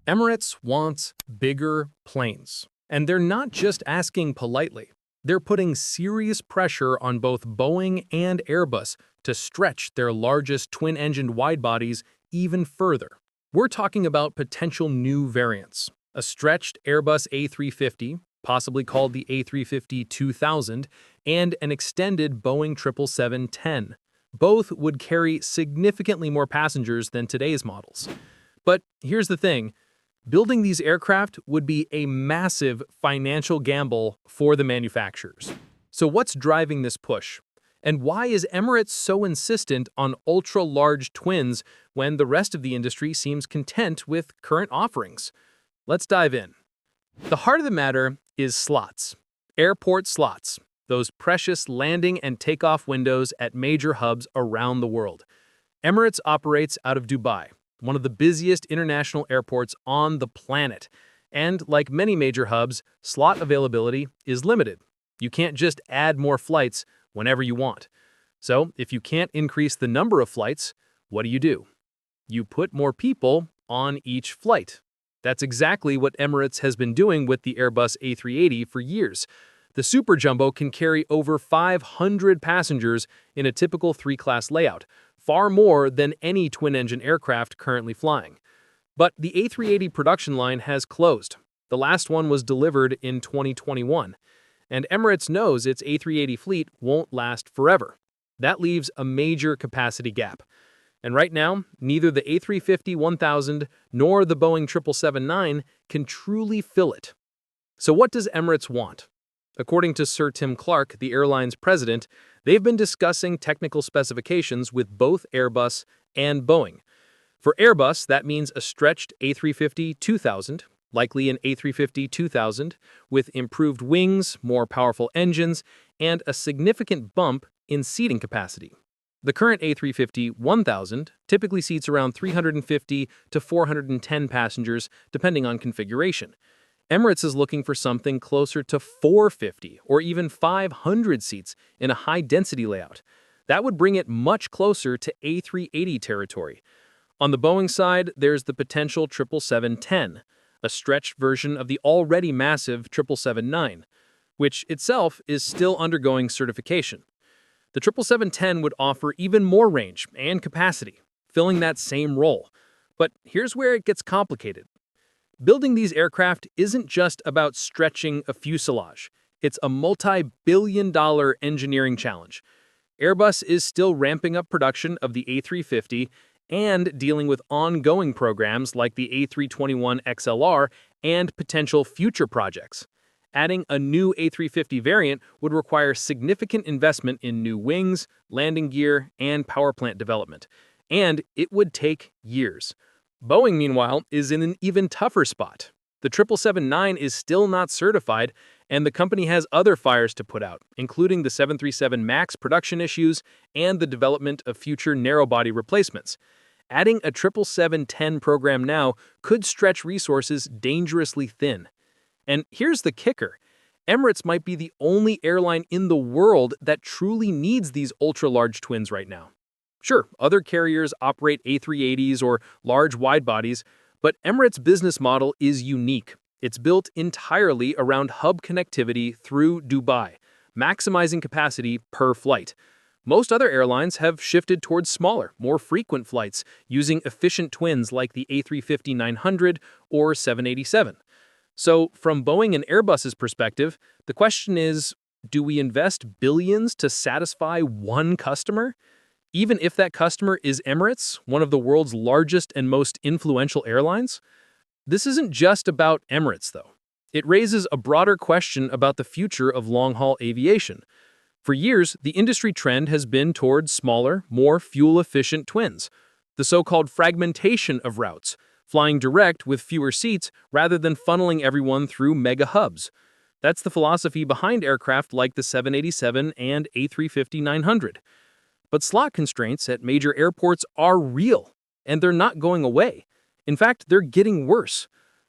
Emirates wants bigger planes. And they're not just asking politely. They're putting serious pressure on both Boeing and Airbus to stretch their largest twin-engined widebodies even further. We're talking about potential new variants. A stretched Airbus A350, possibly called the A350-2000, and an extended Boeing 777-10. Both would carry significantly more passengers than today's models. But here's the thing. Building these aircraft would be a massive financial gamble for the manufacturers. So what's driving this push? And why is Emirates so insistent on ultra-large twins when the rest of the industry seems content with current offerings? Let's dive in. The heart of the matter is slots. Airport slots. Those precious landing and takeoff windows at major hubs around the world. Emirates operates out of Dubai, one of the busiest international airports on the planet. And like many major hubs, slot availability is limited. You can't just add more flights whenever you want. So if you can't increase the number of flights, what do? You put more people on each flight. That's exactly what Emirates has been doing with the Airbus A380 for years. The Super Jumbo can carry over 500 passengers in a typical three-class layout, far more than any twin-engine aircraft currently flying. But the A380 production line has closed. The last one was delivered in 2021. And Emirates knows its A380 fleet won't last forever. That leaves a major capacity gap. And right now, neither the A350-1000 nor the Boeing 777-9 can truly fill it. So what does Emirates want? According to Sir Tim Clark, the airline's president, they've been discussing technical specifications with both Airbus and Boeing. For Airbus, that means a stretched A350-2000, likely an A350-2000, with improved wings, more powerful engines, and a significant bump in seating capacity. The current A350-1000 typically seats around 350 to 410 passengers, depending on configuration. Emirates is looking for something closer to 450 or even 500 seats in a high-density layout. That would bring it much closer to A380 territory. On the Boeing side, there's the potential 777-10, a stretched version of the already massive 777-9, which itself is still undergoing certification. The 777-10 would offer even more range and capacity, filling that same role. But here's where it gets complicated. Building these aircraft isn't just about stretching a fuselage. It's a multi-billion-dollar engineering challenge. Airbus is still ramping up production of the A350 and dealing with ongoing programs like the A321XLR and potential future projects. Adding a new A350 variant would require significant investment in new wings, landing gear, and power plant development. And it would take years. Boeing, meanwhile, is in an even tougher spot. The 777-9 is still not certified, and the company has other fires to put out, including the 737 MAX production issues and the development of future narrow-body replacements. Adding a 777-10 program now could stretch resources dangerously thin. And here's the kicker. Emirates might be the only airline in the world that truly needs these ultra-large twins right now. Sure, other carriers operate A380s or large widebodies, but Emirates' business model is unique. It's built entirely around hub connectivity through Dubai, maximizing capacity per flight. Most other airlines have shifted towards smaller, more frequent flights, using efficient twins like the A350-900 or 787. So, from Boeing and Airbus's perspective, the question is, do we invest billions to satisfy one customer? Even if that customer is Emirates, one of the world's largest and most influential airlines? This isn't just about Emirates, though. It raises a broader question about the future of long-haul aviation. For years, the industry trend has been towards smaller, more fuel-efficient twins, the so-called fragmentation of routes, flying direct with fewer seats rather than funneling everyone through mega hubs. That's the philosophy behind aircraft like the 787 and A350-900. But slot constraints at major airports are real, and they're not going away. In fact, they're getting worse.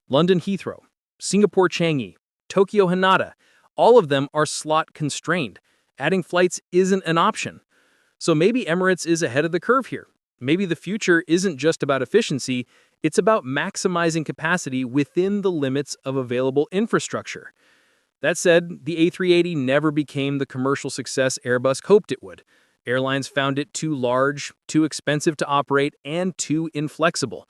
London Heathrow, Singapore Changi, Tokyo Haneda, all of them are slot constrained. Adding flights isn't an option. So maybe Emirates is ahead of the curve here. Maybe the future isn't just about efficiency, it's about maximizing capacity within the limits of available infrastructure. That said, the A380 never became the commercial success Airbus hoped it would. Airlines found it too large, too expensive to operate, and too inflexible.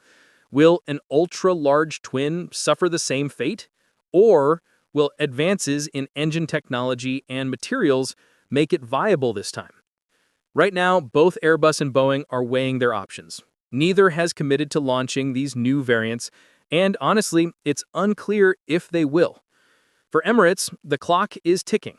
Will an ultra-large twin suffer the same fate? Or will advances in engine technology and materials make it viable this time? Right now, both Airbus and Boeing are weighing their options. Neither has committed to launching these new variants, and honestly, it's unclear if they will. For Emirates, the clock is ticking.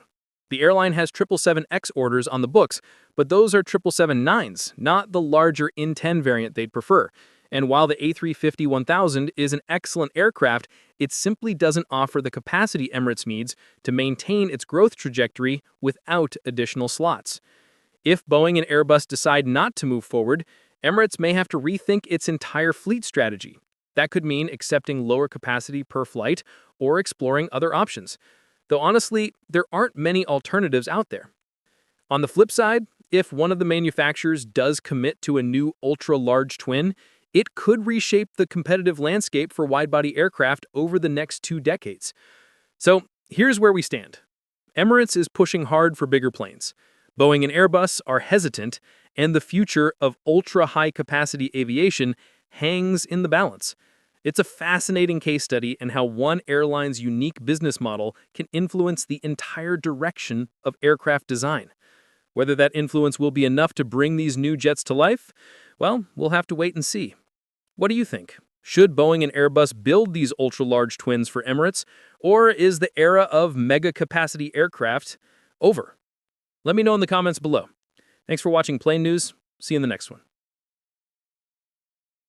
The airline has 777X orders on the books, but those are 777-9s, not the larger N10 variant they'd prefer. And while the A350-1000 is an excellent aircraft, it simply doesn't offer the capacity Emirates needs to maintain its growth trajectory without additional slots. If Boeing and Airbus decide not to move forward, Emirates may have to rethink its entire fleet strategy. That could mean accepting lower capacity per flight or exploring other options. Though honestly, there aren't many alternatives out there. On the flip side, if one of the manufacturers does commit to a new ultra-large twin, it could reshape the competitive landscape for wide-body aircraft over the next 2 decades. So here's where we stand. Emirates is pushing hard for bigger planes. Boeing and Airbus are hesitant, and the future of ultra-high-capacity aviation hangs in the balance. It's a fascinating case study in how one airline's unique business model can influence the entire direction of aircraft design. Whether that influence will be enough to bring these new jets to life, well, we'll have to wait and see. What do you think? Should Boeing and Airbus build these ultra-large twins for Emirates, or is the era of mega-capacity aircraft over? Let me know in the comments below. Thanks for watching Plane News. See you in the next one.